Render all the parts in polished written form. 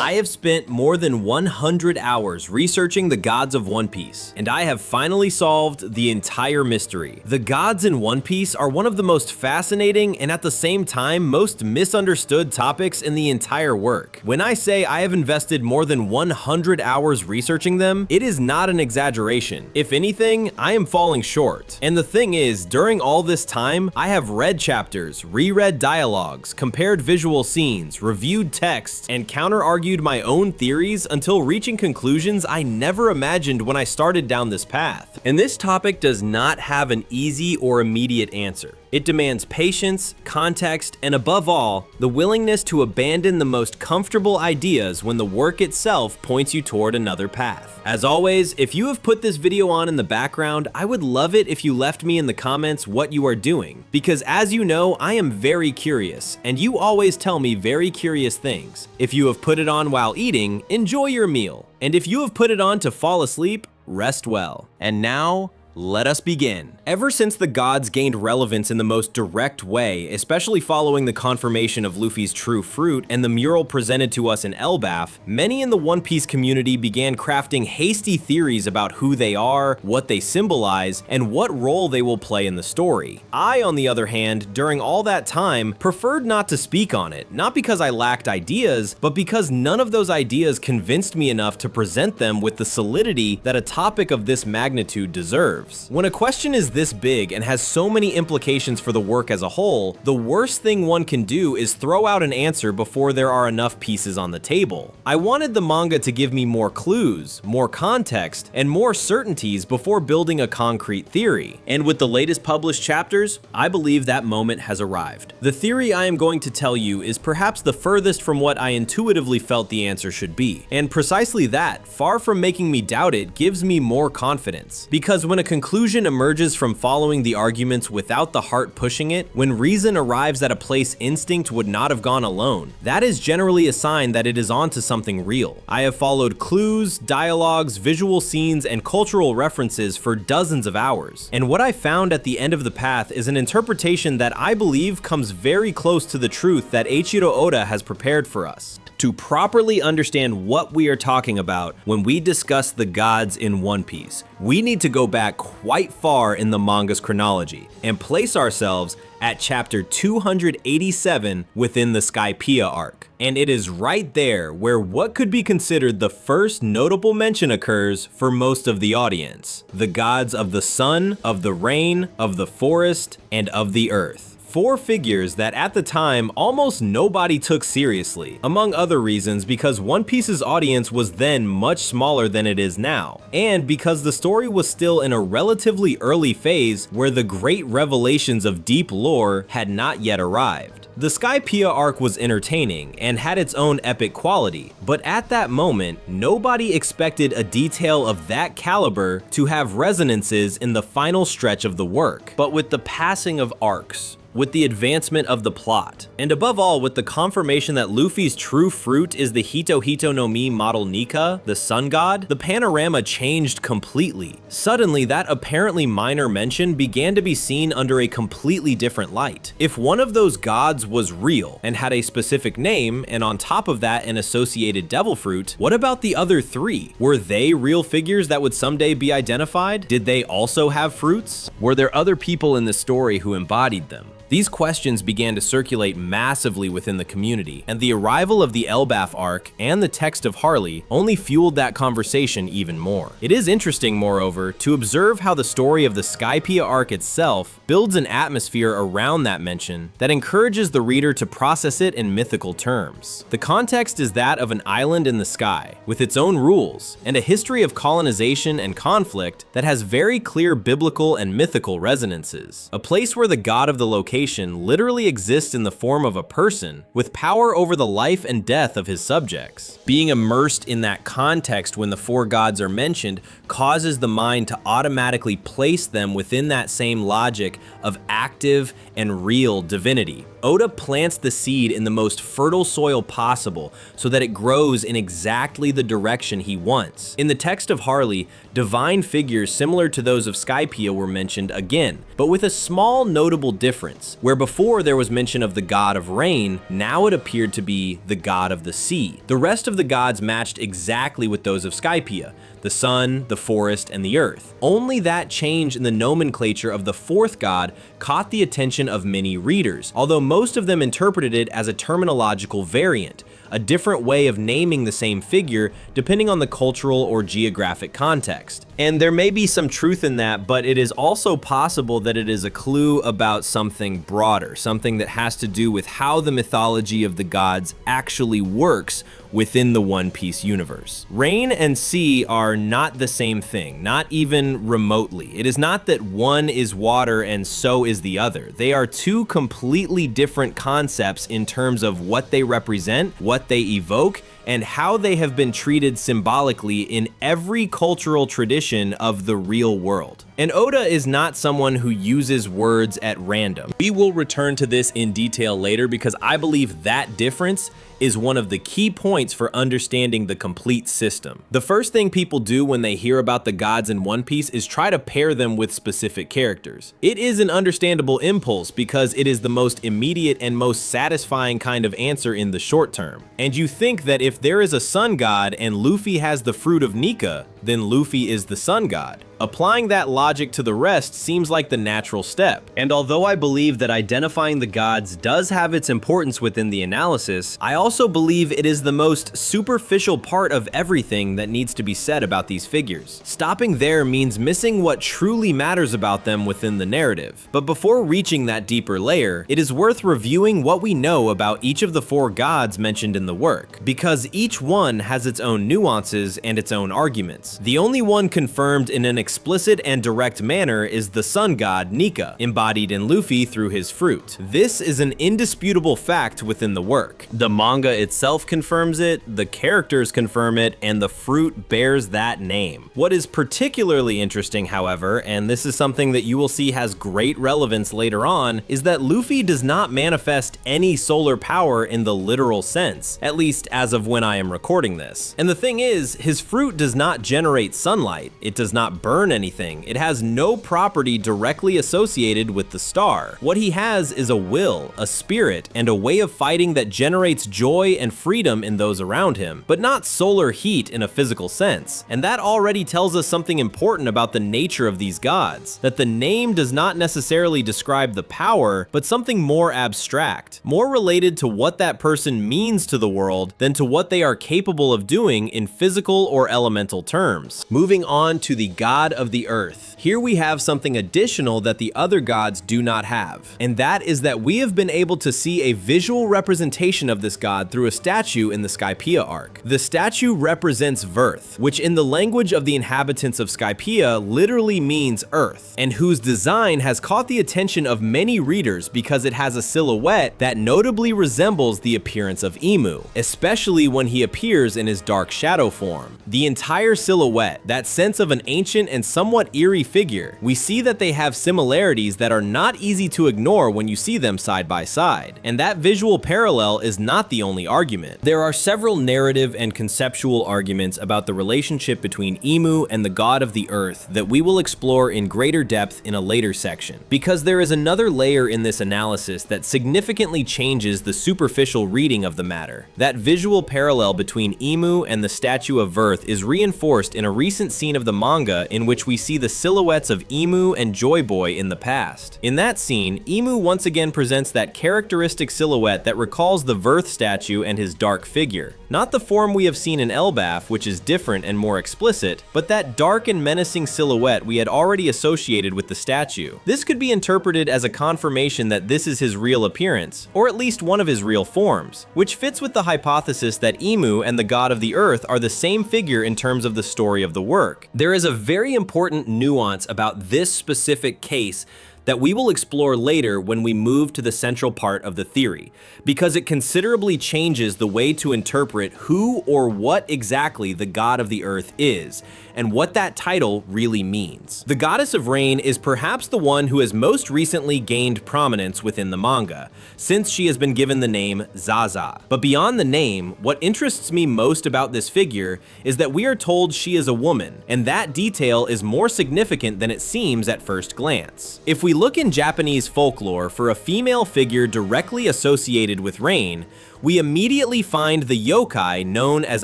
I have spent more than 100 hours researching the gods of One Piece, and I have finally solved the entire mystery. The gods in One Piece are one of the most fascinating and at the same time most misunderstood topics in the entire work. When I say I have invested more than 100 hours researching them, it is not an exaggeration. If anything, I am falling short. And the thing is, during all this time, I have read chapters, reread dialogues, compared visual scenes, reviewed texts, and counter-argued my own theories until reaching conclusions I never imagined when I started down this path. And this topic does not have an easy or immediate answer. It demands patience, context, and above all, the willingness to abandon the most comfortable ideas when the work itself points you toward another path. As always, if you have put this video on in the background, I would love it if you left me in the comments what you are doing, because as you know, I am very curious, and you always tell me very curious things. If you have put it on while eating, enjoy your meal. And if you have put it on to fall asleep, rest well. And now, let us begin. Ever since the gods gained relevance in the most direct way, especially following the confirmation of Luffy's true fruit and the mural presented to us in Elbaf, many in the One Piece community began crafting hasty theories about who they are, what they symbolize, and what role they will play in the story. I, on the other hand, during all that time, preferred not to speak on it, not because I lacked ideas, but because none of those ideas convinced me enough to present them with the solidity that a topic of this magnitude deserves. When a question is this big and has so many implications for the work as a whole, the worst thing one can do is throw out an answer before there are enough pieces on the table. I wanted the manga to give me more clues, more context, and more certainties before building a concrete theory. And with the latest published chapters, I believe that moment has arrived. The theory I am going to tell you is perhaps the furthest from what I intuitively felt the answer should be. And precisely that, far from making me doubt it, gives me more confidence. Because when a conclusion emerges from following the arguments without the heart pushing it, when reason arrives at a place instinct would not have gone alone, that is generally a sign that it is onto something real. I have followed clues, dialogues, visual scenes, and cultural references for dozens of hours, and what I found at the end of the path is an interpretation that I believe comes very close to the truth that Eiichiro Oda has prepared for us. To properly understand what we are talking about when we discuss the gods in One Piece, we need to go back quite far in the manga's chronology and place ourselves at chapter 287 within the Skypiea arc. And it is right there where what could be considered the first notable mention occurs for most of the audience: the gods of the sun, of the rain, of the forest, and of the earth. Four figures that at the time almost nobody took seriously, among other reasons because One Piece's audience was then much smaller than it is now, and because the story was still in a relatively early phase where the great revelations of deep lore had not yet arrived. The Skypiea arc was entertaining and had its own epic quality, but at that moment, nobody expected a detail of that caliber to have resonances in the final stretch of the work. But with the passing of arcs, with the advancement of the plot, and above all with the confirmation that Luffy's true fruit is the Hito Hito no Mi model Nika, the sun god, the panorama changed completely. Suddenly, that apparently minor mention began to be seen under a completely different light. If one of those gods was real and had a specific name, and on top of that an associated devil fruit, what about the other three? Were they real figures that would someday be identified? Did they also have fruits? Were there other people in the story who embodied them? These questions began to circulate massively within the community, and the arrival of the Elbaf arc and the text of Harley only fueled that conversation even more. It is interesting, moreover, to observe how the story of the Skypiea arc itself builds an atmosphere around that mention that encourages the reader to process it in mythical terms. The context is that of an island in the sky, with its own rules, and a history of colonization and conflict that has very clear biblical and mythical resonances. A place where the god of the location literally exists in the form of a person with power over the life and death of his subjects. Being immersed in that context when the four gods are mentioned causes the mind to automatically place them within that same logic of active and real divinity. Oda plants the seed in the most fertile soil possible so that it grows in exactly the direction he wants. In the text of Harley, divine figures similar to those of Skypiea were mentioned again, but with a small notable difference. Where before there was mention of the god of rain, now it appeared to be the god of the sea. The rest of the gods matched exactly with those of Skypiea: the sun, the forest, and the earth. Only that change in the nomenclature of the fourth god caught the attention of many readers, although most of them interpreted it as a terminological variant, a different way of naming the same figure depending on the cultural or geographic context. And there may be some truth in that, but it is also possible that it is a clue about something broader, something that has to do with how the mythology of the gods actually works within the One Piece universe. Rain and sea are not the same thing, not even remotely. It is not that one is water and so is the other. They are two completely different concepts in terms of what they represent, what they evoke, and how they have been treated symbolically in every cultural tradition of the real world. And Oda is not someone who uses words at random. We will return to this in detail later because I believe that difference is one of the key points for understanding the complete system. The first thing people do when they hear about the gods in One Piece is try to pair them with specific characters. It is an understandable impulse because it is the most immediate and most satisfying kind of answer in the short term. And you think that if there is a sun god and Luffy has the fruit of Nika, then Luffy is the sun god. Applying that logic to the rest seems like the natural step. And although I believe that identifying the gods does have its importance within the analysis, I also believe it is the most superficial part of everything that needs to be said about these figures. Stopping there means missing what truly matters about them within the narrative. But before reaching that deeper layer, it is worth reviewing what we know about each of the four gods mentioned in the work, because each one has its own nuances and its own arguments. The only one confirmed in an explicit and direct manner is the sun god Nika, embodied in Luffy through his fruit. This is an indisputable fact within the work. The manga itself confirms it, the characters confirm it, and the fruit bears that name. What is particularly interesting, however, and this is something that you will see has great relevance later on, is that Luffy does not manifest any solar power in the literal sense, at least as of when I am recording this. And the thing is, his fruit does not generate sunlight, it does not burn anything, it has no property directly associated with the star. What he has is a will, a spirit, and a way of fighting that generates joy and freedom in those around him, but not solar heat in a physical sense. And that already tells us something important about the nature of these gods, that the name does not necessarily describe the power, but something more abstract, more related to what that person means to the world than to what they are capable of doing in physical or elemental terms. Moving on to the god of the earth. Here we have something additional that the other gods do not have, and that is that we have been able to see a visual representation of this god through a statue in the Skypiea arc. The statue represents Verth, which in the language of the inhabitants of Skypiea literally means earth, and whose design has caught the attention of many readers because it has a silhouette that notably resembles the appearance of Imu, especially when he appears in his dark shadow form. The entire silhouette, that sense of an ancient and somewhat eerie figure, we see that they have similarities that are not easy to ignore when you see them side by side. And that visual parallel is not the only argument. There are several narrative and conceptual arguments about the relationship between Imu and the god of the earth that we will explore in greater depth in a later section, because there is another layer in this analysis that significantly changes the superficial reading of the matter. That visual parallel between Imu and the statue of Verth is reinforced in a recent scene of the manga in which we see the silhouettes of Imu and Joy Boy in the past. In that scene, Imu once again presents that characteristic silhouette that recalls the Verth statue and his dark figure. Not the form we have seen in Elbaf, which is different and more explicit, but that dark and menacing silhouette we had already associated with the statue. This could be interpreted as a confirmation that this is his real appearance, or at least one of his real forms, which fits with the hypothesis that Imu and the god of the earth are the same figure in terms of the story of the work. There is a very important nuance about this specific case that we will explore later when we move to the central part of the theory, because it considerably changes the way to interpret who or what exactly the god of the earth is, and what that title really means. The goddess of rain is perhaps the one who has most recently gained prominence within the manga, since she has been given the name Zaza. But beyond the name, what interests me most about this figure is that we are told she is a woman, and that detail is more significant than it seems at first glance. If we look in Japanese folklore for a female figure directly associated with rain, we immediately find the yokai known as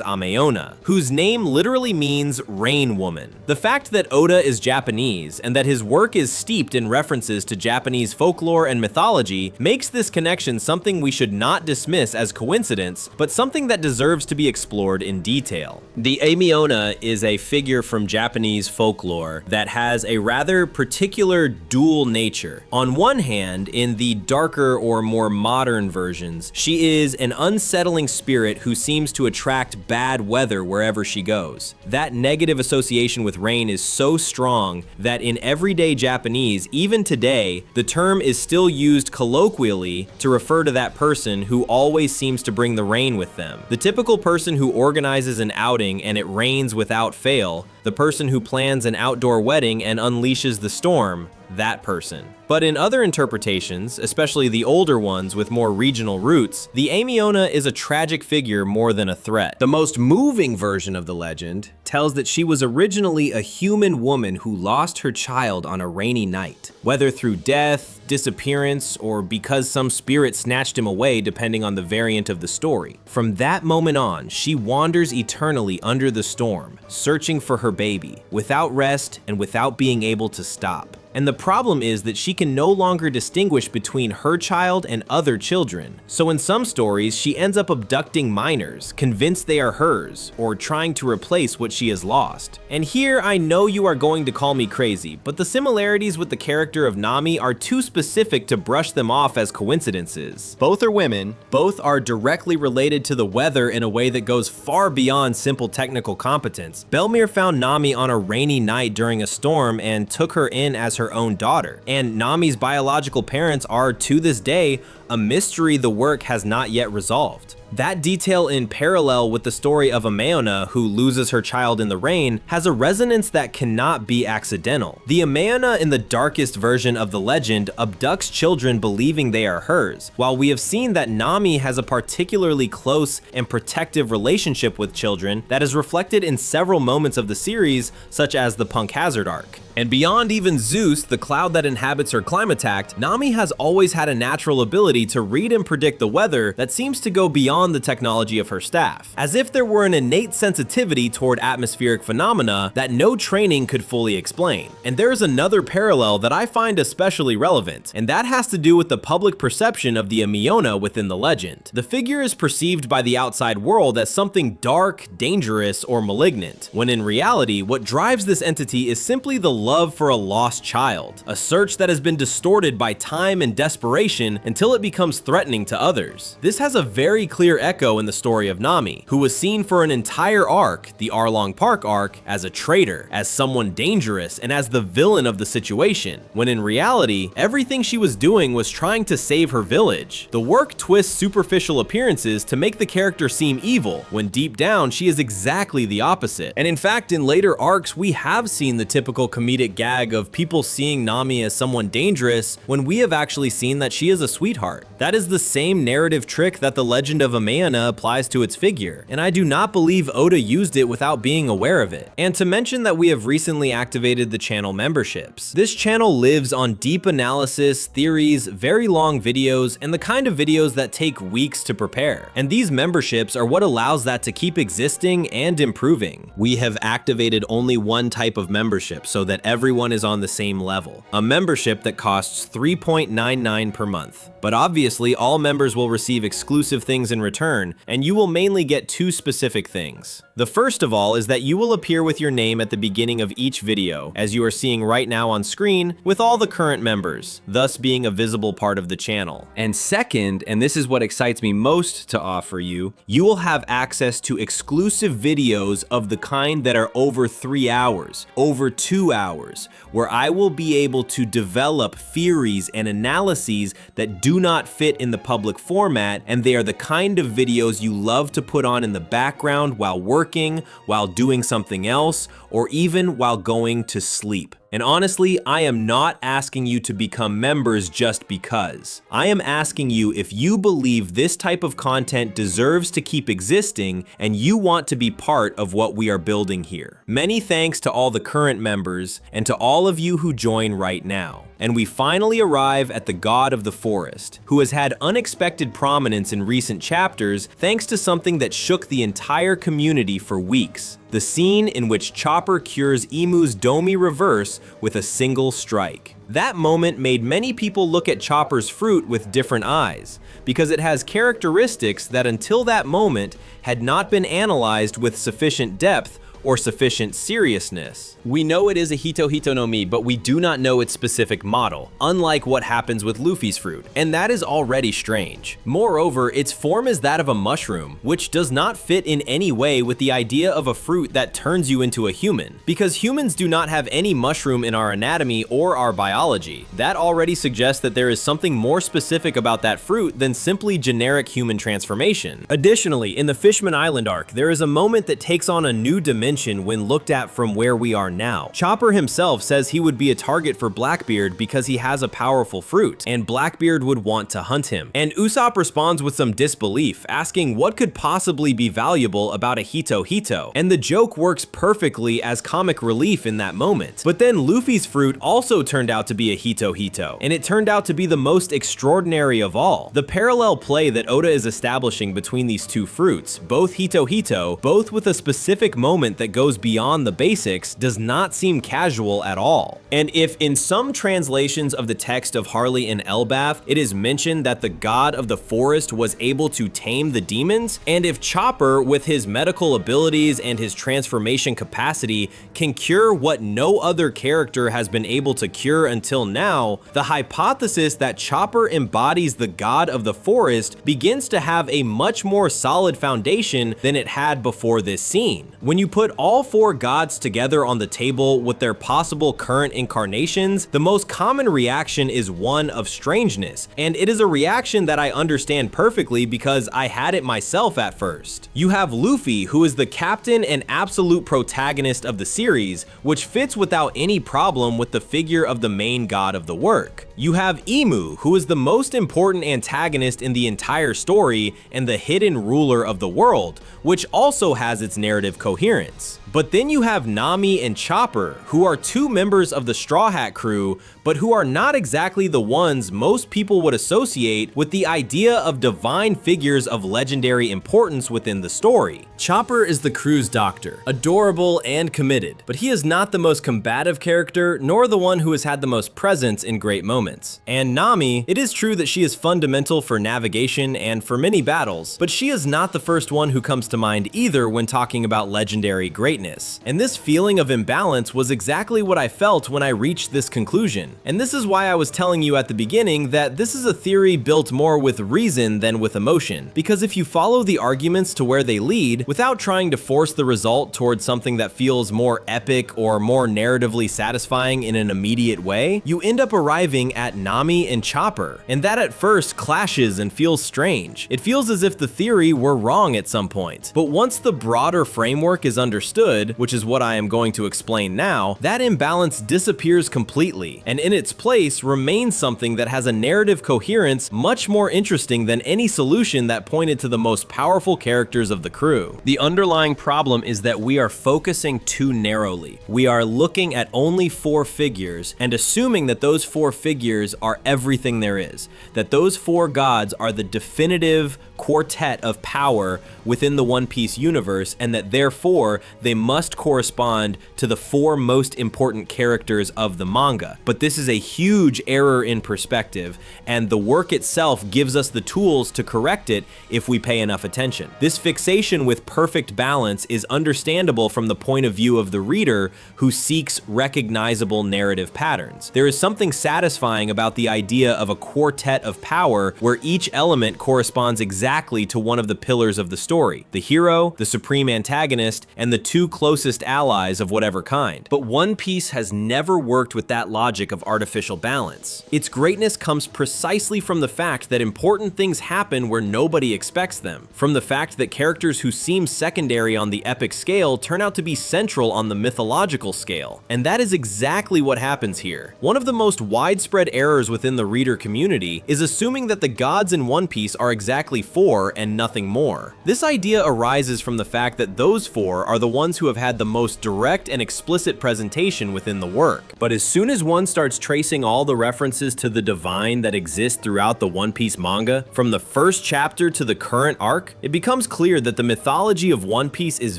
Ameona, whose name literally means rain woman. The fact that Oda is Japanese and that his work is steeped in references to Japanese folklore and mythology makes this connection something we should not dismiss as coincidence, but something that deserves to be explored in detail. The Ameona is a figure from Japanese folklore that has a rather particular dual nature. On one hand, in the darker or more modern versions, she is an unsettling spirit who seems to attract bad weather wherever she goes. That negative association with rain is so strong that in everyday Japanese, even today, the term is still used colloquially to refer to that person who always seems to bring the rain with them. The typical person who organizes an outing and it rains without fail, the person who plans an outdoor wedding and unleashes the storm, that person. But in other interpretations, especially the older ones with more regional roots, the Ameona is a tragic figure more than a threat. The most moving version of the legend tells that she was originally a human woman who lost her child on a rainy night, whether through death, disappearance, or because some spirit snatched him away depending on the variant of the story. From that moment on, she wanders eternally under the storm, searching for her baby, without rest and without being able to stop. And the problem is that she can no longer distinguish between her child and other children. So in some stories, she ends up abducting minors, convinced they are hers, or trying to replace what she has lost. And here, I know you are going to call me crazy, but the similarities with the character of Nami are too specific to brush them off as coincidences. Both are women, both are directly related to the weather in a way that goes far beyond simple technical competence. Belmir found Nami on a rainy night during a storm and took her in as her own daughter, and Nami's biological parents are, to this day, a mystery the work has not yet resolved. That detail in parallel with the story of Ameona, who loses her child in the rain, has a resonance that cannot be accidental. The Ameona in the darkest version of the legend abducts children believing they are hers, while we have seen that Nami has a particularly close and protective relationship with children that is reflected in several moments of the series, such as the Punk Hazard arc. And beyond even Zeus, the cloud that inhabits her Climatact, Nami has always had a natural ability to read and predict the weather that seems to go beyond the technology of her staff, as if there were an innate sensitivity toward atmospheric phenomena that no training could fully explain. And there is another parallel that I find especially relevant, and that has to do with the public perception of the Ameona within the legend. The figure is perceived by the outside world as something dark, dangerous, or malignant, when in reality, what drives this entity is simply the love for a lost child, a search that has been distorted by time and desperation until it becomes threatening to others. This has a very clear echo in the story of Nami, who was seen for an entire arc, the Arlong Park arc, as a traitor, as someone dangerous, and as the villain of the situation, when in reality, everything she was doing was trying to save her village. The work twists superficial appearances to make the character seem evil, when deep down she is exactly the opposite. And in fact, in later arcs, we have seen the typical comedic gag of people seeing Nami as someone dangerous when we have actually seen that she is a sweetheart. That is the same narrative trick that the legend of Ameona applies to its figure, and I do not believe Oda used it without being aware of it. And to mention that we have recently activated the channel memberships. This channel lives on deep analysis, theories, very long videos, and the kind of videos that take weeks to prepare. And these memberships are what allows that to keep existing and improving. We have activated only one type of membership so that everyone is on the same level. A membership that costs $3.99 per month. But obviously, all members will receive exclusive things in return, and you will mainly get two specific things. The first of all is that you will appear with your name at the beginning of each video, as you are seeing right now on screen, with all the current members, thus being a visible part of the channel. And second, and this is what excites me most to offer you, you will have access to exclusive videos of the kind that are over 3 hours, over 2 hours, where I will be able to develop theories and analyses that do not fit in the public format, and they are the kind of videos you love to put on in the background while working, while doing something else, or even while going to sleep. And honestly, I am not asking you to become members just because. I am asking you if you believe this type of content deserves to keep existing and you want to be part of what we are building here. Many thanks to all the current members and to all of you who join right now. And we finally arrive at the God of the Forest, who has had unexpected prominence in recent chapters thanks to something that shook the entire community for weeks. The scene in which Chopper cures Emu's Domi reverse with a single strike. That moment made many people look at Chopper's fruit with different eyes, because it has characteristics that until that moment had not been analyzed with sufficient depth or sufficient seriousness. We know it is a Hito Hito no Mi, but we do not know its specific model, unlike what happens with Luffy's fruit, and that is already strange. Moreover, its form is that of a mushroom, which does not fit in any way with the idea of a fruit that turns you into a human, because humans do not have any mushroom in our anatomy or our biology. That already suggests that there is something more specific about that fruit than simply generic human transformation. Additionally, in the Fishman Island arc, there is a moment that takes on a new dimension when looked at from where we are now. Chopper himself says he would be a target for Blackbeard because he has a powerful fruit, and Blackbeard would want to hunt him. And Usopp responds with some disbelief, asking what could possibly be valuable about a Hito Hito, and the joke works perfectly as comic relief in that moment. But then Luffy's fruit also turned out to be a Hito Hito, and it turned out to be the most extraordinary of all. The parallel play that Oda is establishing between these two fruits, both Hito Hito, both with a specific moment that goes beyond the basics, does not seem casual at all. And if in some translations of the text of Harley and Elbaf, it is mentioned that the god of the forest was able to tame the demons, and if Chopper, with his medical abilities and his transformation capacity, can cure what no other character has been able to cure until now, the hypothesis that Chopper embodies the god of the forest begins to have a much more solid foundation than it had before this scene. When you put all 4 gods together on the table with their possible current incarnations, the most common reaction is one of strangeness, and it is a reaction that I understand perfectly because I had it myself at first. You have Luffy, who is the captain and absolute protagonist of the series, which fits without any problem with the figure of the main god of the work. You have Emu, who is the most important antagonist in the entire story and the hidden ruler of the world, which also has its narrative coherence. But then you have Nami and Chopper, who are 2 members of the Straw Hat crew, but who are not exactly the ones most people would associate with the idea of divine figures of legendary importance within the story. Chopper is the crew's doctor, adorable and committed, but he is not the most combative character, nor the one who has had the most presence in great moments. And Nami, it is true that she is fundamental for navigation and for many battles, but she is not the first one who comes to mind either when talking about legendary greatness. And this feeling of imbalance was exactly what I felt when I reached this conclusion. And this is why I was telling you at the beginning that this is a theory built more with reason than with emotion, because if you follow the arguments to where they lead, without trying to force the result towards something that feels more epic or more narratively satisfying in an immediate way, you end up arriving at Nami and Chopper, and that at first clashes and feels strange. It feels as if the theory were wrong at some point, but once the broader framework is understood, which is what I am going to explain now, that imbalance disappears completely, and in its place remains something that has a narrative coherence much more interesting than any solution that pointed to the most powerful characters of the crew. The underlying problem is that we are focusing too narrowly. We are looking at only 4 figures and assuming that those 4 figures are everything there is, that those 4 gods are the definitive quartet of power within the One Piece universe, and that therefore they must correspond to the 4 most important characters of the manga. But this is a huge error in perspective, and the work itself gives us the tools to correct it if we pay enough attention. This fixation with perfect balance is understandable from the point of view of the reader who seeks recognizable narrative patterns. There is something satisfying about the idea of a quartet of power where each element corresponds exactly to one of the pillars of the story: the hero, the supreme antagonist, and the 2 closest allies of whatever kind. But One Piece has never worked with that logic of artificial balance. Its greatness comes precisely from the fact that important things happen where nobody expects them, from the fact that characters who seem secondary on the epic scale turn out to be central on the mythological scale. And that is exactly what happens here. One of the most widespread errors within the reader community is assuming that the gods in One Piece are exactly 4 and nothing more. This idea arises from the fact that those 4 are the ones who have had the most direct and explicit presentation within the work. But as soon as one starts tracing all the references to the divine that exist throughout the One Piece manga, from the first chapter to the current arc, it becomes clear that the mythology of One Piece is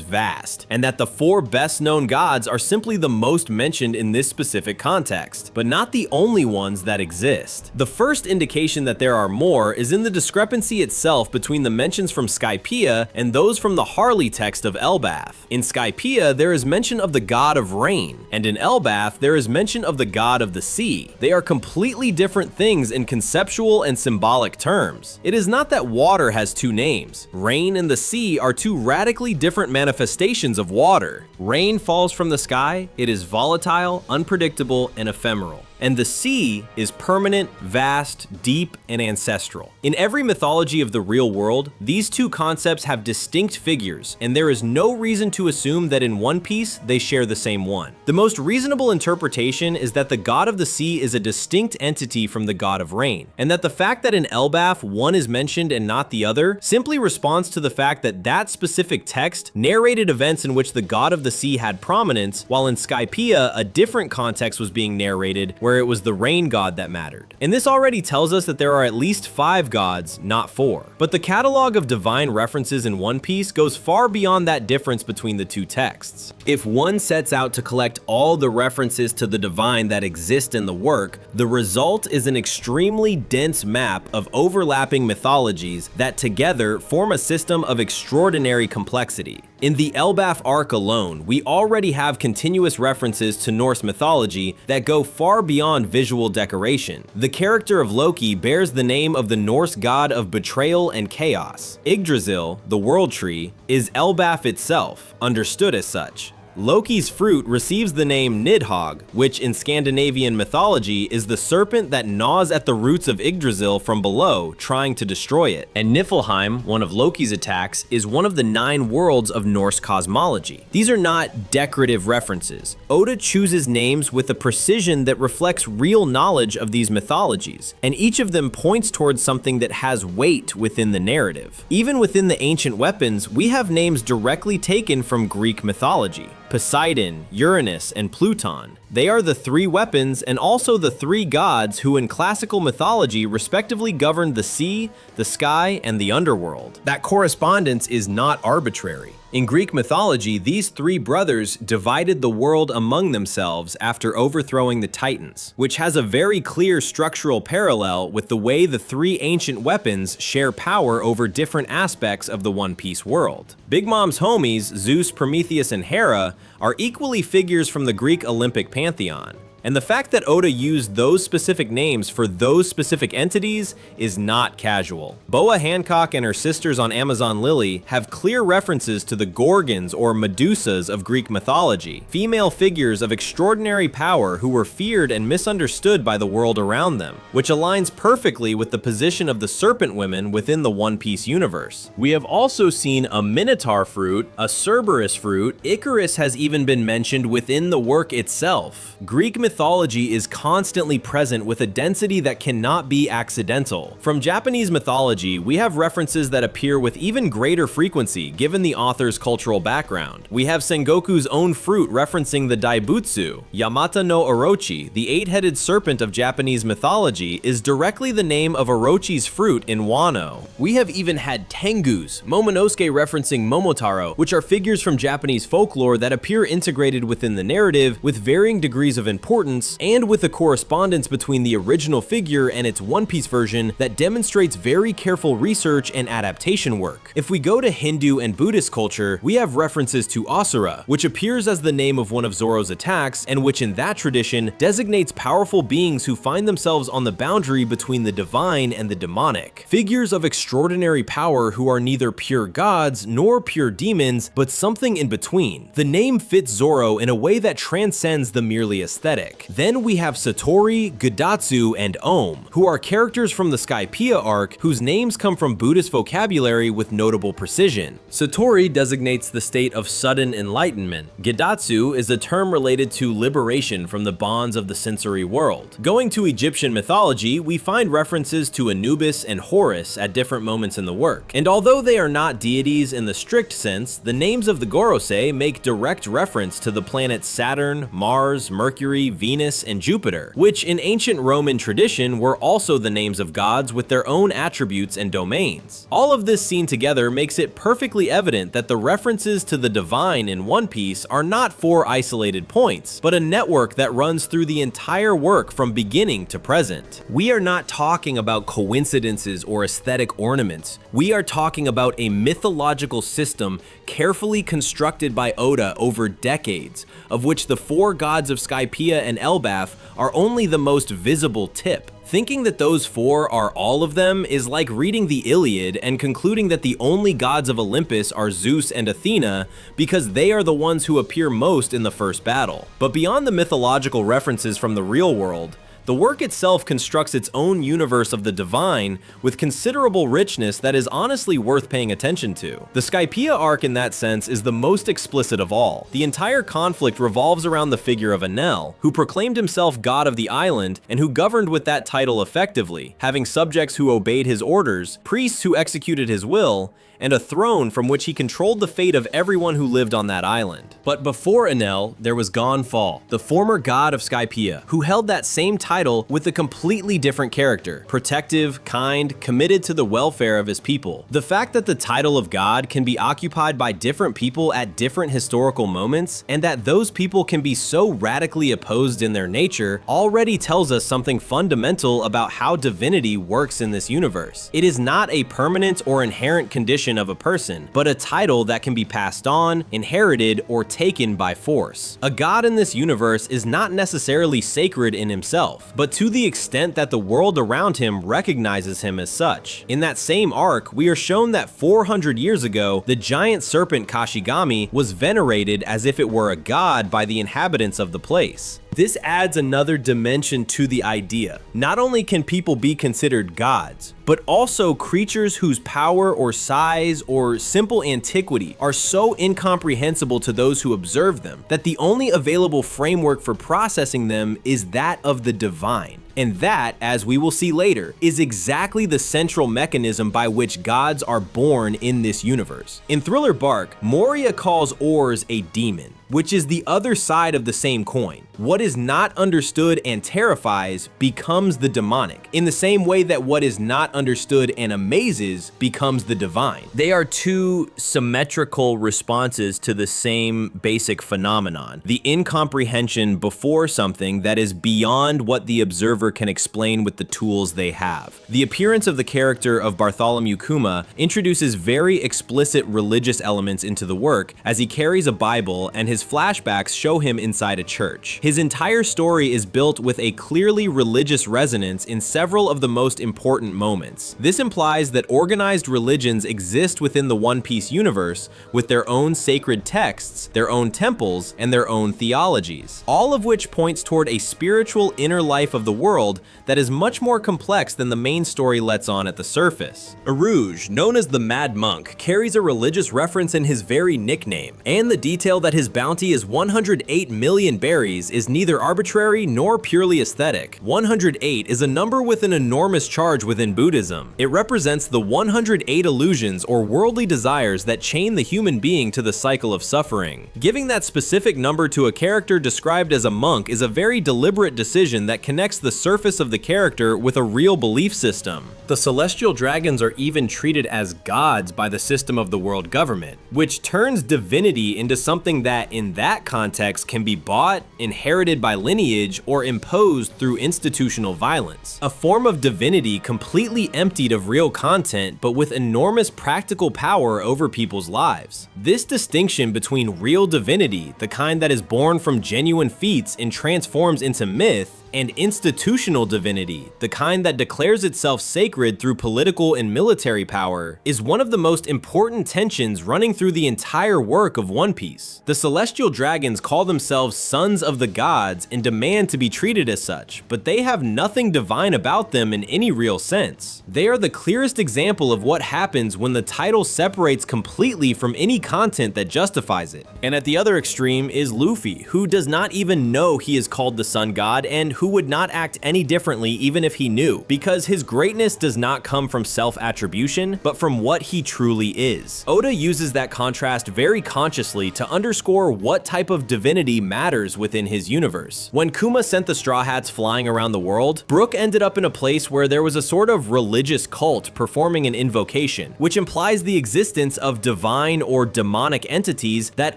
vast, and that the 4 best known gods are simply the most mentioned in this specific context, but not the only ones that exist. The first indication that there are more is in the discrepancy itself between the mentions from Skypiea and those from the Harley text of Elbaf. In Skypiea, there is mention of the god of rain, and in Elbaf, there is mention of the god of the sea. They are completely different things in conceptual and symbolic terms. It is not that water has 2 names. Rain and the sea are 2 radically different manifestations of water. Rain falls from the sky, it is volatile, unpredictable, and ephemeral. And the sea is permanent, vast, deep, and ancestral. In every mythology of the real world, these 2 concepts have distinct figures, and there is no reason to assume that in One Piece they share the same one. The most reasonable interpretation is that the god of the sea is a distinct entity from the god of rain, and that the fact that in Elbaf one is mentioned and not the other simply responds to the fact that that specific text narrated events in which the god of the sea had prominence, while in Skypiea a different context was being narrated where it was the rain god that mattered. And this already tells us that there are at least 5 gods, not 4. But the catalog of divine references in One Piece goes far beyond that difference between the 2 texts. If one sets out to collect all the references to the divine that exist in the work, the result is an extremely dense map of overlapping mythologies that together form a system of extraordinary complexity. In the Elbaf arc alone, we already have continuous references to Norse mythology that go far beyond visual decoration. The character of Loki bears the name of the Norse god of betrayal and chaos. Yggdrasil, the World Tree, is Elbaf itself, understood as such. Loki's fruit receives the name Nidhogg, which in Scandinavian mythology is the serpent that gnaws at the roots of Yggdrasil from below, trying to destroy it. And Niflheim, one of Loki's attacks, is one of the 9 worlds of Norse cosmology. These are not decorative references. Oda chooses names with a precision that reflects real knowledge of these mythologies, and each of them points towards something that has weight within the narrative. Even within the ancient weapons, we have names directly taken from Greek mythology. Poseidon, Uranus, and Pluton. They are the 3 weapons and also the 3 gods who in classical mythology respectively governed the sea, the sky, and the underworld. That correspondence is not arbitrary. In Greek mythology, these 3 brothers divided the world among themselves after overthrowing the Titans, which has a very clear structural parallel with the way the 3 ancient weapons share power over different aspects of the One Piece world. Big Mom's homies, Zeus, Prometheus, and Hera, are equally figures from the Greek Olympic pantheon. And the fact that Oda used those specific names for those specific entities is not casual. Boa Hancock and her sisters on Amazon Lily have clear references to the Gorgons or Medusas of Greek mythology, female figures of extraordinary power who were feared and misunderstood by the world around them, which aligns perfectly with the position of the serpent women within the One Piece universe. We have also seen a Minotaur fruit, a Cerberus fruit. Icarus has even been mentioned within the work itself. Greek mythology mythology is constantly present with a density that cannot be accidental. From Japanese mythology, we have references that appear with even greater frequency given the author's cultural background. We have Sengoku's own fruit referencing the Daibutsu. Yamata no Orochi, the eight-headed serpent of Japanese mythology, is directly the name of Orochi's fruit in Wano. We have even had Tengus, Momonosuke referencing Momotaro, which are figures from Japanese folklore that appear integrated within the narrative with varying degrees of importance, and with a correspondence between the original figure and its One Piece version that demonstrates very careful research and adaptation work. If we go to Hindu and Buddhist culture, we have references to Asura, which appears as the name of one of Zoro's attacks, and which in that tradition designates powerful beings who find themselves on the boundary between the divine and the demonic. Figures of extraordinary power who are neither pure gods nor pure demons, but something in between. The name fits Zoro in a way that transcends the merely aesthetic. Then we have Satori, Gudatsu, and Om, who are characters from the Skypiea arc whose names come from Buddhist vocabulary with notable precision. Satori designates the state of sudden enlightenment. Gudatsu is a term related to liberation from the bonds of the sensory world. Going to Egyptian mythology, we find references to Anubis and Horus at different moments in the work. And although they are not deities in the strict sense, the names of the Gorosei make direct reference to the planets Saturn, Mars, Mercury, Venus, and Jupiter, which in ancient Roman tradition were also the names of gods with their own attributes and domains. All of this seen together makes it perfectly evident that the references to the divine in One Piece are not four isolated points, but a network that runs through the entire work from beginning to present. We are not talking about coincidences or aesthetic ornaments. We are talking about a mythological system carefully constructed by Oda over decades, of which the four gods of Skypiea and Elbaf are only the most visible tip. Thinking that those four are all of them is like reading the Iliad and concluding that the only gods of Olympus are Zeus and Athena because they are the ones who appear most in the first battle. But beyond the mythological references from the real world, the work itself constructs its own universe of the divine with considerable richness that is honestly worth paying attention to. The Skypiea arc in that sense is the most explicit of all. The entire conflict revolves around the figure of Enel, who proclaimed himself god of the island and who governed with that title effectively, having subjects who obeyed his orders, priests who executed his will, and a throne from which he controlled the fate of everyone who lived on that island. But before Enel, there was Gonfall, the former god of Skypiea, who held that same title with a completely different character, protective, kind, committed to the welfare of his people. The fact that the title of god can be occupied by different people at different historical moments, and that those people can be so radically opposed in their nature, already tells us something fundamental about how divinity works in this universe. It is not a permanent or inherent condition of a person, but a title that can be passed on, inherited, or taken by force. A god in this universe is not necessarily sacred in himself, but to the extent that the world around him recognizes him as such. In that same arc, we are shown that 400 years ago, the giant serpent Kashigami was venerated as if it were a god by the inhabitants of the place. This adds another dimension to the idea. Not only can people be considered gods, but also creatures whose power or size or simple antiquity are so incomprehensible to those who observe them that the only available framework for processing them is that of the divine. And that, as we will see later, is exactly the central mechanism by which gods are born in this universe. In Thriller Bark, Moria calls Ors a demon, which is the other side of the same coin. What is not understood and terrifies becomes the demonic, in the same way that what is not understood and amazes becomes the divine. They are two symmetrical responses to the same basic phenomenon, the incomprehension before something that is beyond what the observer can explain with the tools they have. The appearance of the character of Bartholomew Kuma introduces very explicit religious elements into the work as he carries a Bible and his flashbacks show him inside a church. His entire story is built with a clearly religious resonance in several of the most important moments. sequence. This implies that organized religions exist within the One Piece universe with their own sacred texts, their own temples, and their own theologies, all of which points toward a spiritual inner life of the world that is much more complex than the main story lets on at the surface. Arouge, known as the Mad Monk, carries a religious reference in his very nickname, and the detail that his bounty is 108 million berries is neither arbitrary nor purely aesthetic. 108 is a number with an enormous charge within Buddhism. It represents the 108 illusions or worldly desires that chain the human being to the cycle of suffering. Giving that specific number to a character described as a monk is a very deliberate decision that connects the surface of the character with a real belief system. The celestial dragons are even treated as gods by the system of the world government, which turns divinity into something that, in that context, can be bought, inherited by lineage, or imposed through institutional violence. A form of divinity completely emptied of real content, but with enormous practical power over people's lives. This distinction between real divinity, the kind that is born from genuine feats and transforms into myth, and institutional divinity, the kind that declares itself sacred through political and military power, is one of the most important tensions running through the entire work of One Piece. The celestial dragons call themselves sons of the gods and demand to be treated as such, but they have nothing divine about them in any real sense. They are the clearest example of what happens when the title separates completely from any content that justifies it. And at the other extreme is Luffy, who does not even know he is called the Sun God and who would not act any differently even if he knew, because his greatness does not come from self-attribution, but from what he truly is. Oda uses that contrast very consciously to underscore what type of divinity matters within his universe. When Kuma sent the Straw Hats flying around the world, Brook ended up in a place where there was a sort of religious cult performing an invocation, which implies the existence of divine or demonic entities that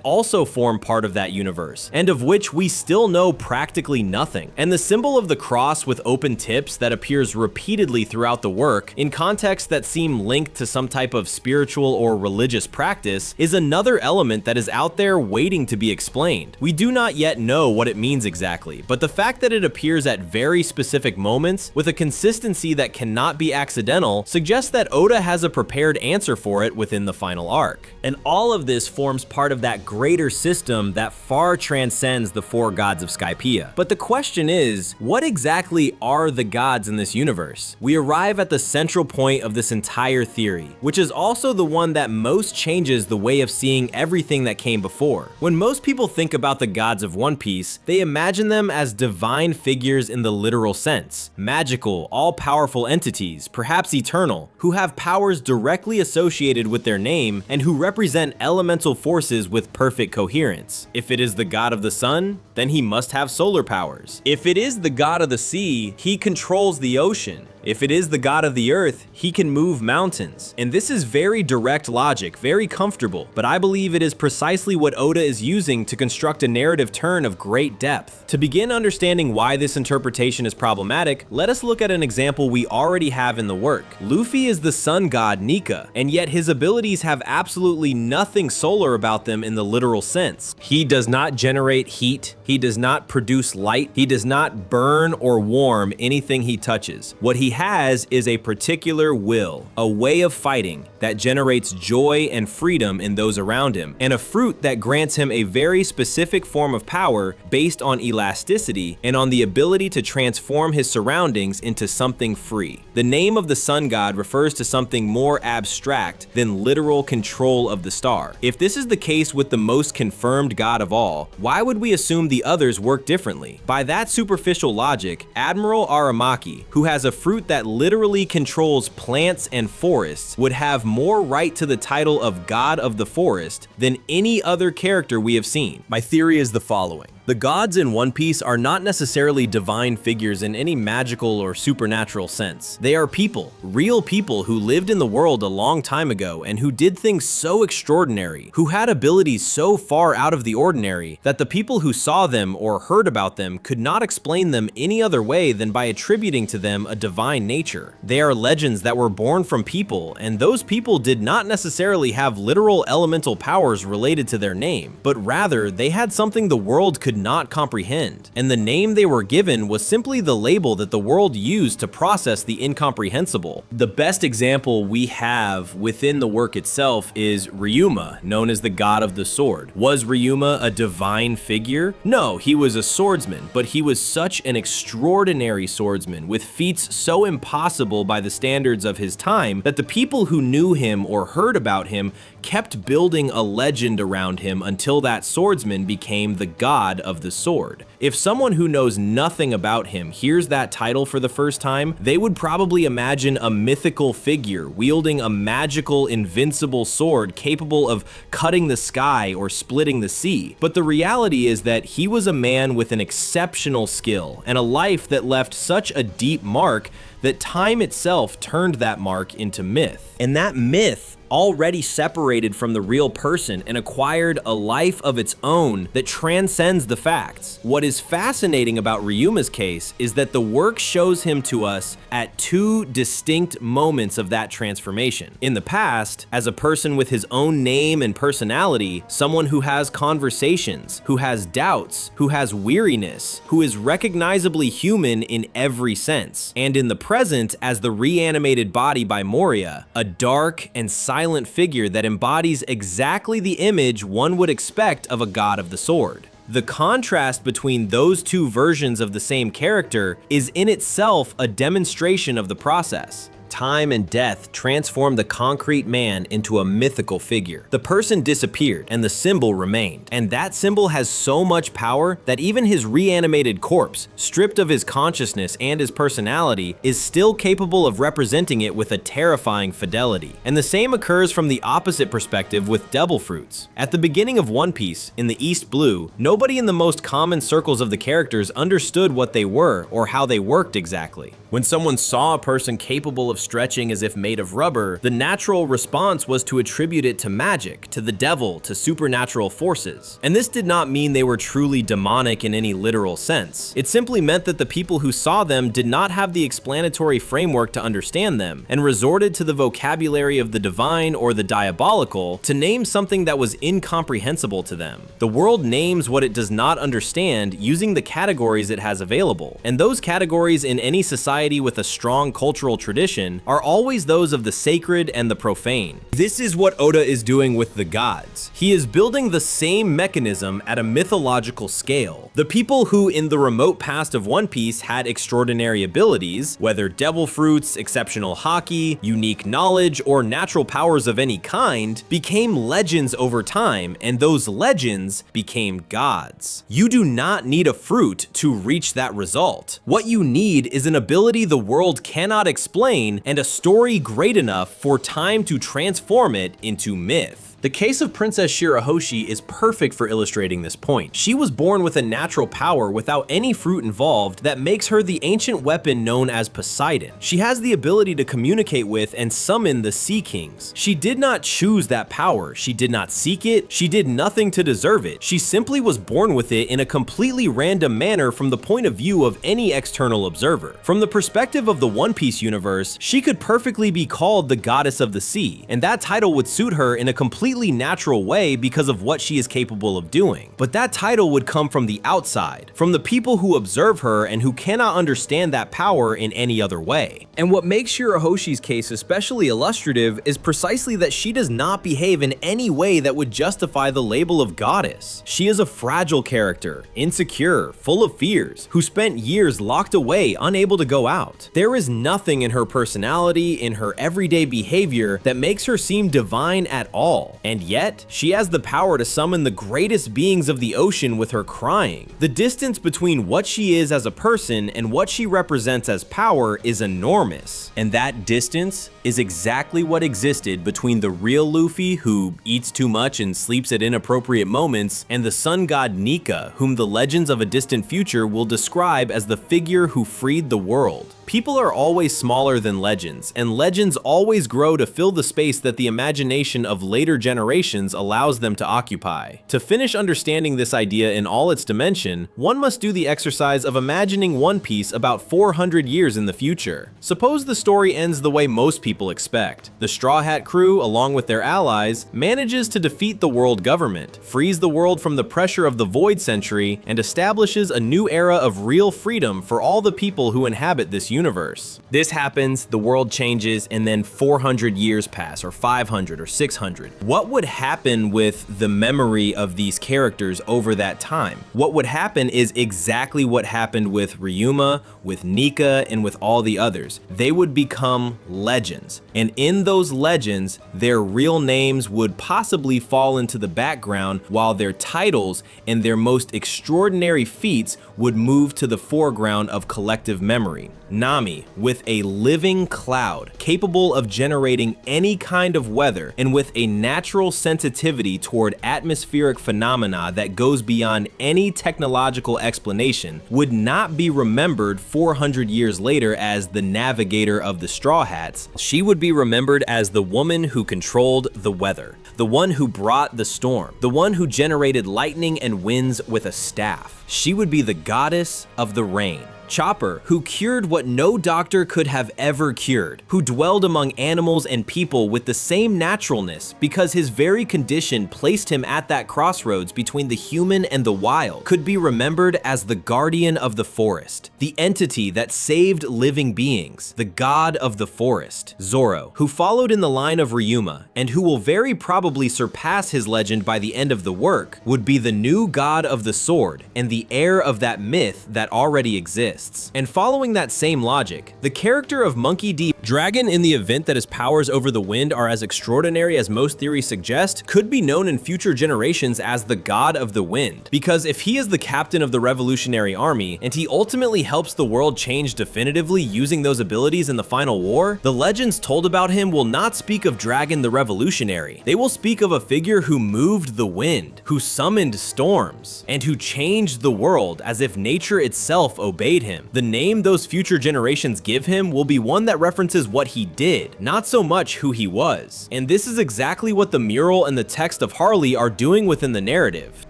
also form part of that universe, and of which we still know practically nothing. And the symbol of the cross with open tips that appears repeatedly throughout the work, in contexts that seem linked to some type of spiritual or religious practice, is another element that is out there waiting to be explained. We do not yet know what it means exactly, but the fact that it appears at very specific moments with a consistency that cannot be accidental suggests that Oda has a prepared answer for it within the final arc. And all of this forms part of that greater system that far transcends the four gods of Skypiea. But the question is, what exactly are the gods in this universe? We arrive at the central point of this entire theory, which is also the one that most changes the way of seeing everything that came before. When most people think about the gods of One Piece, they imagine them as divine figures in the literal sense, magical, all-powerful entities, perhaps eternal, who have powers directly associated with their name and who represent elemental forces with perfect coherence. If it is the god of the sun, then he must have solar powers. If it is the god of the sea, he controls the ocean. If it is the god of the earth, he can move mountains. And this is very direct logic, very comfortable, but I believe it is precisely what Oda is using to construct a narrative turn of great depth. To begin understanding why this interpretation is problematic, let us look at an example we already have in the work. Luffy is the sun god Nika, and yet his abilities have absolutely nothing solar about them in the literal sense. He does not generate heat, he does not produce light, he does not burn or warm anything he touches. What he has is a particular will, a way of fighting that generates joy and freedom in those around him, and a fruit that grants him a very specific form of power based on elasticity and on the ability to transform his surroundings into something free. The name of the sun god refers to something more abstract than literal control of the star. If this is the case with the most confirmed god of all, why would we assume the others work differently? By that superficial logic, Admiral Aramaki, who has a fruit that literally controls plants and forests, would have more right to the title of God of the Forest than any other character we have seen. My theory is the following. The gods in One Piece are not necessarily divine figures in any magical or supernatural sense. They are people, real people who lived in the world a long time ago and who did things so extraordinary, who had abilities so far out of the ordinary that the people who saw them or heard about them could not explain them any other way than by attributing to them a divine nature. They are legends that were born from people, and those people did not necessarily have literal elemental powers related to their name, but rather they had something the world could could not comprehend, and the name they were given was simply the label that the world used to process the incomprehensible. The best example we have within the work itself is Ryuma, known as the god of the sword. Was Ryuma a divine figure? No, he was a swordsman, but he was such an extraordinary swordsman with feats so impossible by the standards of his time that the people who knew him or heard about him kept building a legend around him until that swordsman became the god of the sword. If someone who knows nothing about him hears that title for the first time, they would probably imagine a mythical figure wielding a magical, invincible sword capable of cutting the sky or splitting the sea. But the reality is that he was a man with an exceptional skill and a life that left such a deep mark that time itself turned that mark into myth. And that myth already separated from the real person and acquired a life of its own that transcends the facts. What is fascinating about Ryuma's case is that the work shows him to us at two distinct moments of that transformation. In the past, as a person with his own name and personality, someone who has conversations, who has doubts, who has weariness, who is recognizably human in every sense. And in the present, as the reanimated body by Moria, a dark and silent figure that embodies exactly the image one would expect of a god of the sword. The contrast between those two versions of the same character is in itself a demonstration of the process. Time and death transformed the concrete man into a mythical figure. The person disappeared and the symbol remained. And that symbol has so much power that even his reanimated corpse, stripped of his consciousness and his personality, is still capable of representing it with a terrifying fidelity. And the same occurs from the opposite perspective with devil fruits. At the beginning of One Piece, in the East Blue, nobody in the most common circles of the characters understood what they were or how they worked exactly. When someone saw a person capable of stretching as if made of rubber, the natural response was to attribute it to magic, to the devil, to supernatural forces. And this did not mean they were truly demonic in any literal sense. It simply meant that the people who saw them did not have the explanatory framework to understand them, and resorted to the vocabulary of the divine or the diabolical to name something that was incomprehensible to them. The world names what it does not understand using the categories it has available, and those categories in any society with a strong cultural tradition are always those of the sacred and the profane. This is what Oda is doing with the gods. He is building the same mechanism at a mythological scale. The people who in the remote past of One Piece had extraordinary abilities, whether devil fruits, exceptional haki, unique knowledge, or natural powers of any kind, became legends over time, and those legends became gods. You do not need a fruit to reach that result. What you need is an ability the world cannot explain and a story great enough for time to transform it into myth. The case of Princess Shirahoshi is perfect for illustrating this point. She was born with a natural power without any fruit involved that makes her the ancient weapon known as Poseidon. She has the ability to communicate with and summon the Sea Kings. She did not choose that power. She did not seek it. She did nothing to deserve it. She simply was born with it in a completely random manner from the point of view of any external observer. From the perspective of the One Piece universe, she could perfectly be called the Goddess of the Sea, and that title would suit her in a completely natural way because of what she is capable of doing. But that title would come from the outside, from the people who observe her and who cannot understand that power in any other way. And what makes Shirahoshi's case especially illustrative is precisely that she does not behave in any way that would justify the label of goddess. She is a fragile character, insecure, full of fears, who spent years locked away, unable to go out. There is nothing in her personality, in her everyday behavior, that makes her seem divine at all. And yet, she has the power to summon the greatest beings of the ocean with her crying. The distance between what she is as a person and what she represents as power is enormous. And that distance is exactly what existed between the real Luffy, who eats too much and sleeps at inappropriate moments, and the sun god Nika, whom the legends of a distant future will describe as the figure who freed the world. People are always smaller than legends, and legends always grow to fill the space that the imagination of later generations allows them to occupy. To finish understanding this idea in all its dimension, one must do the exercise of imagining One Piece about 400 years in the future. Suppose the story ends the way most people expect. The Straw Hat crew, along with their allies, manages to defeat the world government, frees the world from the pressure of the Void Century, and establishes a new era of real freedom for all the people who inhabit this universe. This happens, the world changes, and then 400 years pass, or 500, or 600. What would happen with the memory of these characters over that time? What would happen is exactly what happened with Ryuma, with Nika, and with all the others. They would become legends. And in those legends, their real names would possibly fall into the background, while their titles and their most extraordinary feats would move to the foreground of collective memory. Nami, with a living cloud, capable of generating any kind of weather, and with a natural sensitivity toward atmospheric phenomena that goes beyond any technological explanation, would not be remembered 400 years later as the navigator of the Straw Hats. She would be remembered as the woman who controlled the weather, the one who brought the storm, the one who generated lightning and winds with a staff. She would be the goddess of the rain. Chopper, who cured what no doctor could have ever cured, who dwelled among animals and people with the same naturalness because his very condition placed him at that crossroads between the human and the wild, could be remembered as the guardian of the forest, the entity that saved living beings, the god of the forest. Zoro, who followed in the line of Ryuma, and who will very probably surpass his legend by the end of the work, would be the new god of the sword and the heir of that myth that already exists. And following that same logic, the character of Monkey D. Dragon, in the event that his powers over the wind are as extraordinary as most theories suggest, could be known in future generations as the god of the wind. Because if he is the captain of the Revolutionary Army, and he ultimately helps the world change definitively using those abilities in the final war, the legends told about him will not speak of Dragon the Revolutionary. They will speak of a figure who moved the wind, who summoned storms, and who changed the world as if nature itself obeyed him. The name those future generations give him will be one that references what he did, not so much who he was. And this is exactly what the mural and the text of Harley are doing within the narrative.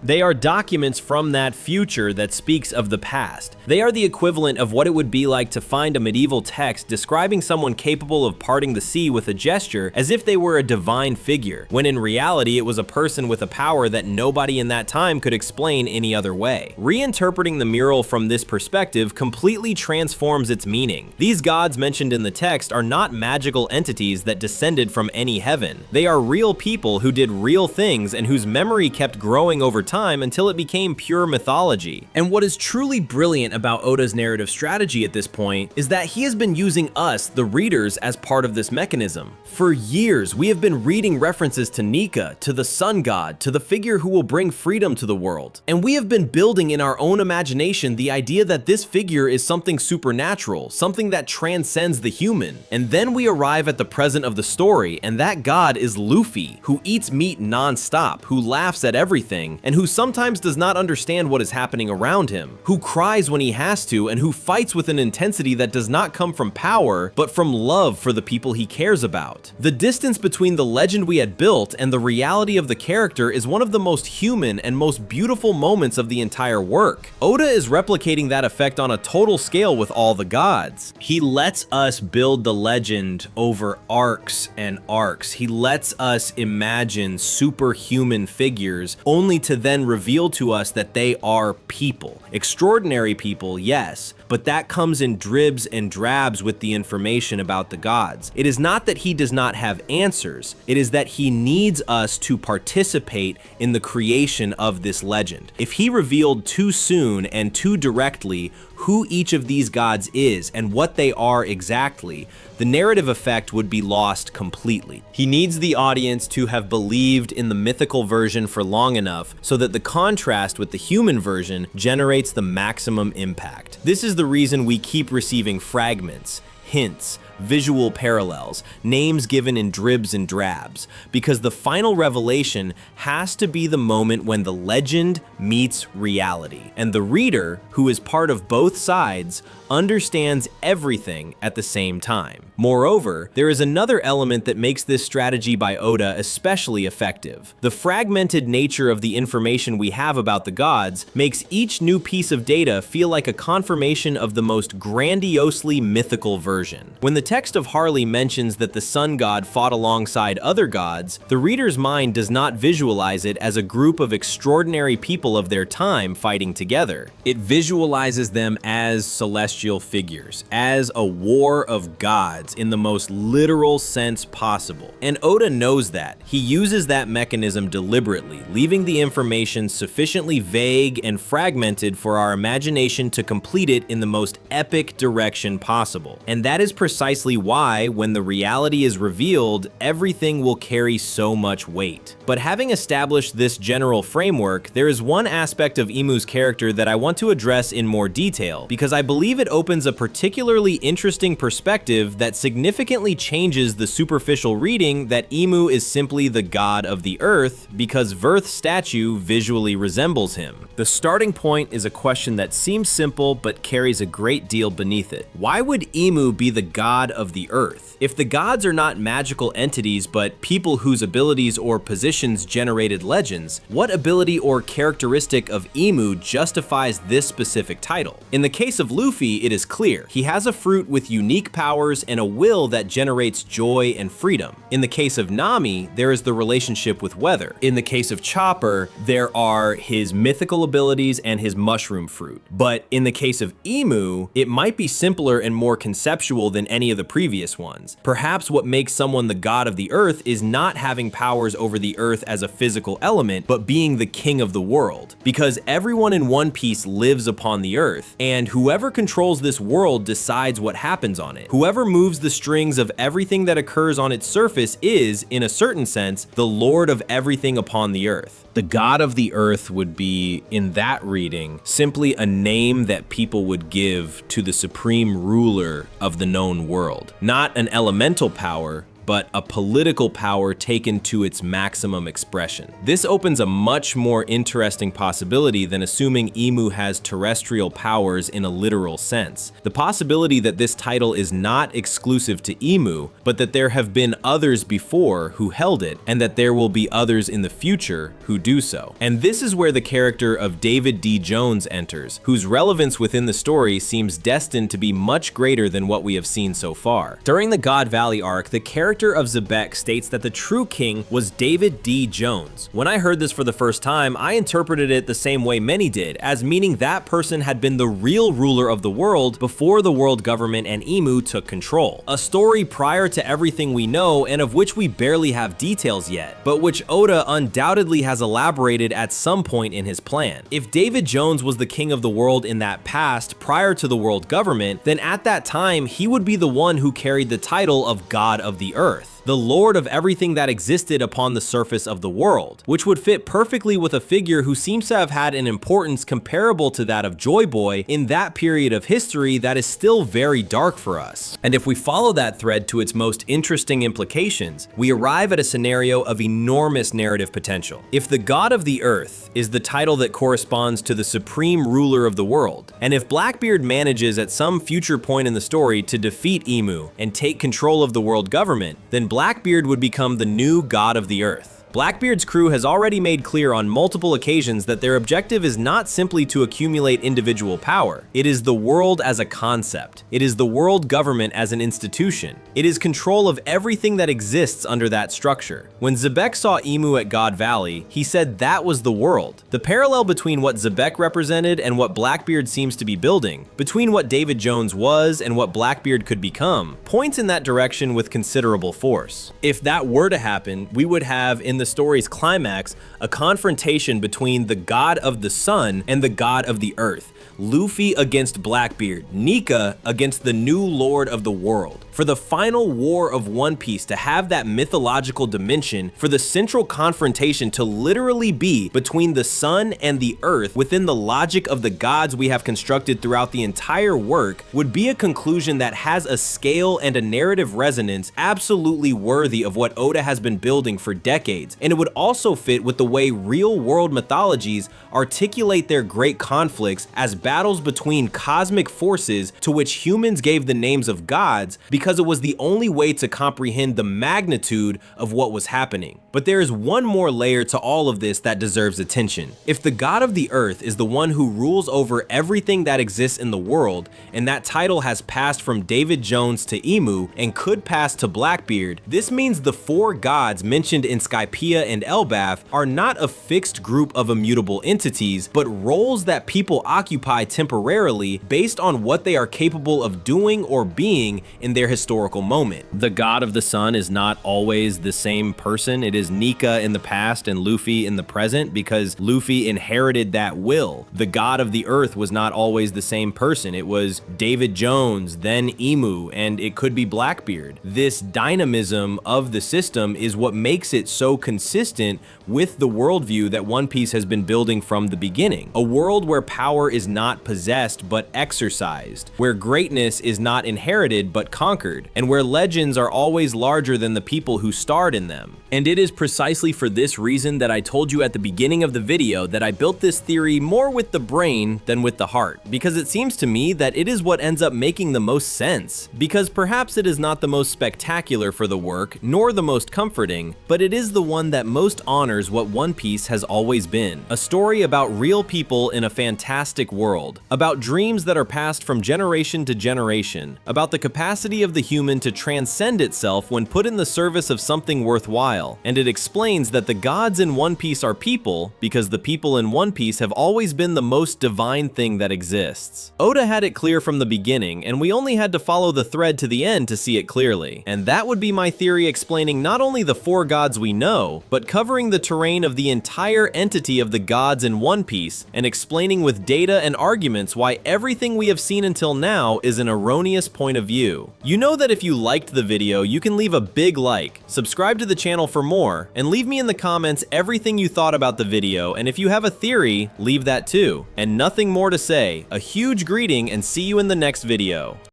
They are documents from that future that speaks of the past. They are the equivalent of what it would be like to find a medieval text describing someone capable of parting the sea with a gesture as if they were a divine figure, when in reality it was a person with a power that nobody in that time could explain any other way. Reinterpreting the mural from this perspective completely transforms its meaning. These gods mentioned in the text are not magical entities that descended from any heaven. They are real people who did real things and whose memory kept growing over time until it became pure mythology. And what is truly brilliant about Oda's narrative strategy at this point is that he has been using us, the readers, as part of this mechanism. For years, we have been reading references to Nika, to the sun god, to the figure who will bring freedom to the world. And we have been building in our own imagination the idea that this figure is something supernatural, something that transcends the human. And then we arrive at the present of the story, and that god is Luffy, who eats meat non-stop, who laughs at everything, and who sometimes does not understand what is happening around him, who cries when he has to, and who fights with an intensity that does not come from power, but from love for the people he cares about. The distance between the legend we had built and the reality of the character is one of the most human and most beautiful moments of the entire work. Oda is replicating that effect on a total scale with all the gods. He lets us build the legend over arcs and arcs. He lets us imagine superhuman figures only to then reveal to us that they are people. Extraordinary people, yes, but that comes in dribs and drabs with the information about the gods. It is not that he does not have answers, it is that he needs us to participate in the creation of this legend. If he revealed too soon and too directly who each of these gods is and what they are exactly, the narrative effect would be lost completely. He needs the audience to have believed in the mythical version for long enough so that the contrast with the human version generates the maximum impact. This is the reason we keep receiving fragments, hints, visual parallels, names given in dribs and drabs, because the final revelation has to be the moment when the legend meets reality, and the reader, who is part of both sides, understands everything at the same time. Moreover, there is another element that makes this strategy by Oda especially effective. The fragmented nature of the information we have about the gods makes each new piece of data feel like a confirmation of the most grandiosely mythical version. When the text of Harley mentions that the sun god fought alongside other gods, the reader's mind does not visualize it as a group of extraordinary people of their time fighting together. It visualizes them as celestial figures, as a war of gods in the most literal sense possible. And Oda knows that. He uses that mechanism deliberately, leaving the information sufficiently vague and fragmented for our imagination to complete it in the most epic direction possible. And that is precisely why, when the reality is revealed, everything will carry so much weight. But having established this general framework, there is one aspect of Imu's character that I want to address in more detail, because I believe it opens a particularly interesting perspective that significantly changes the superficial reading that Imu is simply the god of the earth because Verth's statue visually resembles him. The starting point is a question that seems simple but carries a great deal beneath it. Why would Imu be the god of the earth? If the gods are not magical entities but people whose abilities or positions generated legends, what ability or characteristic of Imu justifies this specific title? In the case of Luffy, it is clear. He has a fruit with unique powers and a will that generates joy and freedom. In the case of Nami, there is the relationship with weather. In the case of Chopper, there are his mythical abilities and his mushroom fruit. But in the case of Imu, it might be simpler and more conceptual than any of the previous ones. Perhaps what makes someone the god of the earth is not having powers over the earth as a physical element, but being the king of the world. Because everyone in One Piece lives upon the earth, and whoever controls this world decides what happens on it. Whoever moves the strings of everything that occurs on its surface is, in a certain sense, the lord of everything upon the earth. The god of the earth would be, in that reading, simply a name that people would give to the supreme ruler of the known world. Not an elemental power, but a political power taken to its maximum expression. This opens a much more interesting possibility than assuming Imu has terrestrial powers in a literal sense. The possibility that this title is not exclusive to Imu, but that there have been others before who held it, and that there will be others in the future who do so. And this is where the character of David D. Jones enters, whose relevance within the story seems destined to be much greater than what we have seen so far. During the God Valley arc, the character of Xebec states that the true king was David D. Jones. When I heard this for the first time, I interpreted it the same way many did, as meaning that person had been the real ruler of the world before the world government and Imu took control. A story prior to everything we know and of which we barely have details yet, but which Oda undoubtedly has elaborated at some point in his plan. If David Jones was the king of the world in that past prior to the world government, then at that time he would be the one who carried the title of God of the Earth, the lord of everything that existed upon the surface of the world, which would fit perfectly with a figure who seems to have had an importance comparable to that of Joy Boy in that period of history that is still very dark for us. And if we follow that thread to its most interesting implications, we arrive at a scenario of enormous narrative potential. If the God of the Earth is the title that corresponds to the supreme ruler of the world, and if Blackbeard manages at some future point in the story to defeat Imu and take control of the world government, then Blackbeard would become the new god of the earth. Blackbeard's crew has already made clear on multiple occasions that their objective is not simply to accumulate individual power. It is the world as a concept. It is the world government as an institution. It is control of everything that exists under that structure. When Xebec saw Imu at God Valley, he said that was the world. The parallel between what Xebec represented and what Blackbeard seems to be building, between what David Jones was and what Blackbeard could become, points in that direction with considerable force. If that were to happen, we would have in the story's climax a confrontation between the god of the sun and the god of the earth. Luffy against Blackbeard, Nika against the new lord of the world. For the final war of One Piece to have that mythological dimension, for the central confrontation to literally be between the sun and the earth within the logic of the gods we have constructed throughout the entire work, would be a conclusion that has a scale and a narrative resonance absolutely worthy of what Oda has been building for decades, and it would also fit with the way real-world mythologies articulate their great conflicts as battles between cosmic forces to which humans gave the names of gods because it was the only way to comprehend the magnitude of what was happening. But there is one more layer to all of this that deserves attention. If the god of the earth is the one who rules over everything that exists in the world, and that title has passed from David Jones to Emu and could pass to Blackbeard, this means the four gods mentioned in Skypiea and Elbaf are not a fixed group of immutable entities, but roles that people occupy temporarily based on what they are capable of doing or being in their historical moment. The god of the sun is not always the same person. It is Nika in the past and Luffy in the present because Luffy inherited that will. The god of the earth was not always the same person. It was David Jones, then Emu, and it could be Blackbeard. This dynamism of the system is what makes it so consistent with the worldview that One Piece has been building from the beginning. A world where power is not possessed but exercised, where greatness is not inherited but conquered, and where legends are always larger than the people who starred in them. And it is precisely for this reason that I told you at the beginning of the video that I built this theory more with the brain than with the heart, because it seems to me that it is what ends up making the most sense. Because perhaps it is not the most spectacular for the work, nor the most comforting, but it is the one that most honors what One Piece has always been. A story about real people in a fantastic world, about dreams that are passed from generation to generation, about the capacity of the human to transcend itself when put in the service of something worthwhile. And it explains that the gods in One Piece are people because the people in One Piece have always been the most divine thing that exists. Oda had it clear from the beginning, and we only had to follow the thread to the end to see it clearly. And that would be my theory explaining not only the four gods we know, but covering the terrain of the entire entity of the gods in One Piece, and explaining with data and arguments why everything we have seen until now is an erroneous point of view. You know that if you liked the video, you can leave a big like, subscribe to the channel for more, and leave me in the comments everything you thought about the video, and if you have a theory, leave that too. And nothing more to say. A huge greeting and see you in the next video.